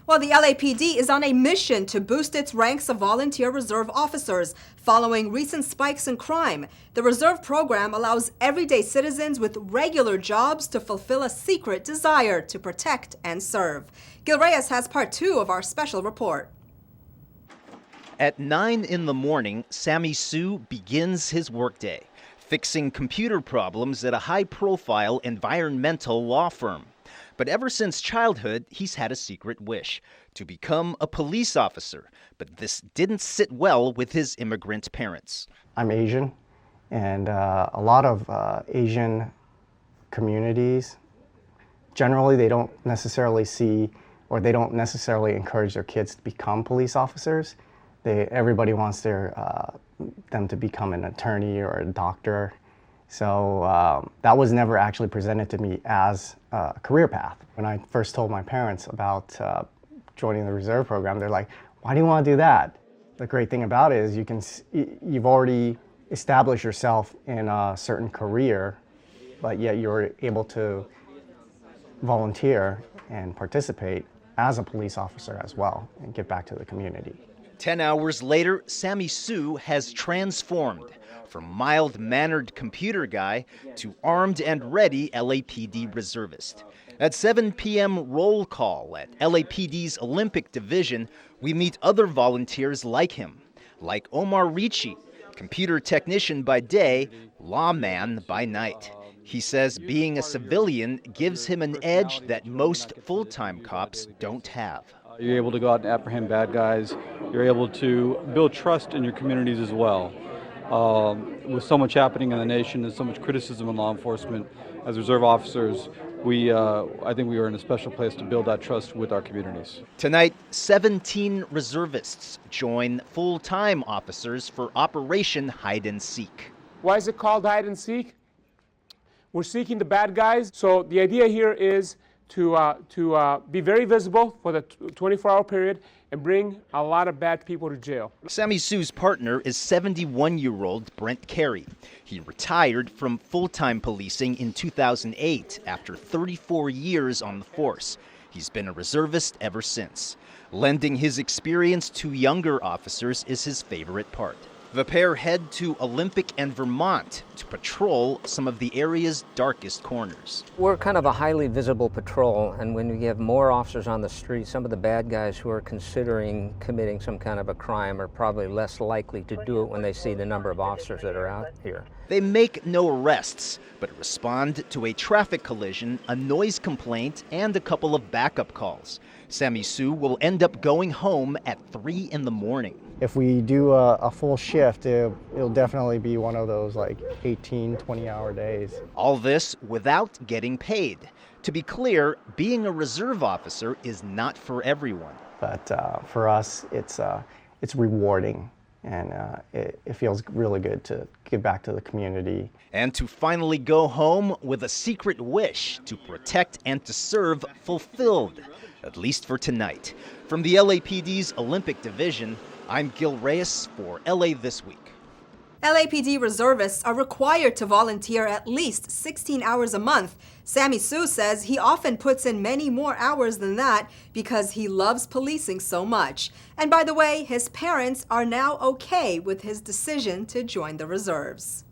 Well, the LAPD is on a mission to boost its ranks of volunteer reserve officers following recent spikes in crime. The reserve program allows everyday citizens with regular jobs to fulfill a secret desire to protect and serve. Gil Reyes has part 2 of our special report. At 9 in the morning, Sammy Hsu begins his workday, fixing computer problems at a high-profile environmental law firm. But ever since childhood, he's had a secret wish, to become a police officer. But this didn't sit well with his immigrant parents. I'm Asian, and a lot of Asian communities, generally they don't necessarily see, or they don't necessarily encourage their kids to become police officers. Everybody wants them to become an attorney or a doctor. So that was never actually presented to me as a career path. When I first told my parents about joining the reserve program, they're like, "Why do you want to do that?" The great thing about it is you've already established yourself in a certain career, but yet you're able to volunteer and participate as a police officer as well and give back to the community. 10 hours later, Sammy Hsu has transformed from mild-mannered computer guy to armed and ready LAPD reservist. At 7 p.m. roll call at LAPD's Olympic Division, we meet other volunteers like him, like Omar Ricci, computer technician by day, lawman by night. He says being a civilian gives him an edge that most full-time cops don't have. You're able to go out and apprehend bad guys. You're able to build trust in your communities as well. With so much happening in the nation and so much criticism in law enforcement, as reserve officers, I think we are in a special place to build that trust with our communities. Tonight, 17 reservists join full-time officers for Operation Hide and Seek. Why is it called hide and seek? We're seeking the bad guys. So the idea here is to be very visible for the 24-hour period and bring a lot of bad people to jail. Sammy Hsu's partner is 71-year-old Brent Carey. He retired from full-time policing in 2008 after 34 years on the force. He's been a reservist ever since. Lending his experience to younger officers is his favorite part. The pair head to Olympic and Vermont to patrol some of the area's darkest corners. We're kind of a highly visible patrol, and when you have more officers on the street, some of the bad guys who are considering committing some kind of a crime are probably less likely to do it when they see the number of officers that are out here. They make no arrests, but respond to a traffic collision, a noise complaint, and a couple of backup calls. Sammy Hsu will end up going home at 3 in the morning. If we do a full shift, it'll definitely be one of those like 18, 20-hour days. All this without getting paid. To be clear, being a reserve officer is not for everyone. But for us, it's rewarding, and it feels really good to give back to the community. And to finally go home with a secret wish to protect and to serve fulfilled, at least for tonight. From the LAPD's Olympic Division, I'm Gil Reyes for LA This Week. LAPD reservists are required to volunteer at least 16 hours a month. Sammy Hsu says he often puts in many more hours than that because he loves policing so much. And by the way, his parents are now okay with his decision to join the reserves.